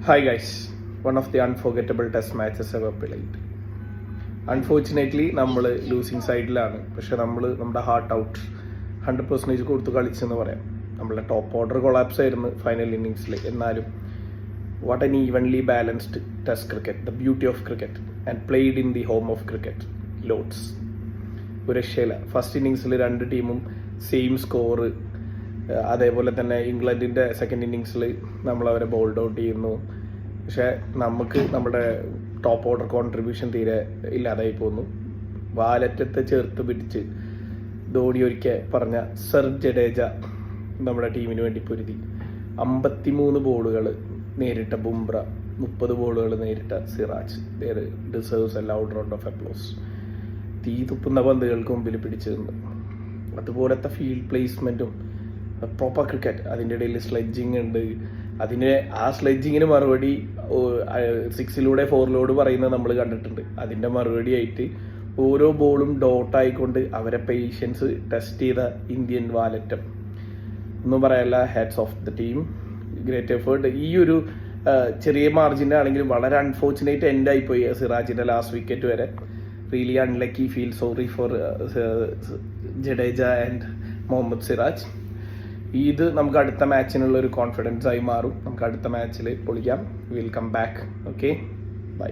Hi guys, one of the unforgettable test matches ever played. Unfortunately, നമ്മൾ losing സൈഡിലാണ്. പക്ഷെ നമ്മുടെ ഹാർട്ട് ഔട്ട് 100% കൊടുത്ത് കളിച്ചെന്ന് പറയാം. നമ്മളുടെ ടോപ്പ് ഓർഡർ കൊളാപ്സ് ആയിരുന്നു ഫൈനൽ ഇന്നിങ്സിൽ. എന്നാലും what an evenly balanced test cricket, the beauty of cricket and played in the home of cricket, Lord's. ഒരു രക്ഷയില്ല. ഫസ്റ്റ് ഇന്നിങ്സിൽ രണ്ട് ടീമും സെയിം സ്കോറ്. അതേപോലെ തന്നെ ഇംഗ്ലണ്ടിൻ്റെ സെക്കൻഡ് ഇന്നിങ്സിൽ നമ്മളവരെ ബോൾഡ് ഔട്ട് ചെയ്യുന്നു. പക്ഷേ നമുക്ക് നമ്മുടെ ടോപ്പ് ഓർഡർ കോൺട്രിബ്യൂഷൻ തീരെ ഇല്ലാതായി പോകുന്നു. വാലറ്റത്തെ ചേർത്ത് പിടിച്ച് ധോണി ഒരിക്കൽ പറഞ്ഞ സർ ജഡേജ നമ്മുടെ ടീമിന് വേണ്ടി പൊരുതി. 53 ബോളുകൾ നേരിട്ട ബുംറ, 30 ബോളുകൾ നേരിട്ട Siraj. Deserves A loud round of applause. തീ തുപ്പുന്ന പന്തുകൾക്ക് മുമ്പിൽ പിടിച്ചു നിന്ന്. അതുപോലത്തെ ഫീൽഡ് പ്ലേസ്മെൻറ്റും പ്രോപ്പർ ക്രിക്കറ്റ്. അതിൻ്റെ ഇടയിൽ സ്ലെഡ്ജിങ് ഉണ്ട്. ആ സ്ലെഡ്ജിങ്ങിന് മറുപടി 6 4 പറയുന്നത് നമ്മൾ കണ്ടിട്ടുണ്ട്. അതിൻ്റെ മറുപടി ആയിട്ട് ഓരോ ബോളും ഡോട്ടായിക്കൊണ്ട് അവരെ പേഷ്യൻസ് ടെസ്റ്റ് ചെയ്ത ഇന്ത്യൻ വാലറ്റം ഒന്നും പറയാല്ല. Hats off the team, great effort. ഈ ഒരു ചെറിയ മാർജിൻ്റെ ആണെങ്കിലും വളരെ അൺഫോർച്ചുനേറ്റ് എൻഡ് ആയിപ്പോയി സിറാജിൻ്റെ ലാസ്റ്റ് വിക്കറ്റ് വരെ. Really unlucky, feel sorry for Jadeja and Mohammed Siraj. ഇത് നമുക്ക് അടുത്ത മാച്ചിനുള്ള ഒരു കോൺഫിഡൻസ് ആയി മാറും. നമുക്ക് അടുത്ത മാച്ചിൽ പൊളിക്കാം. Will come back. Okay, by.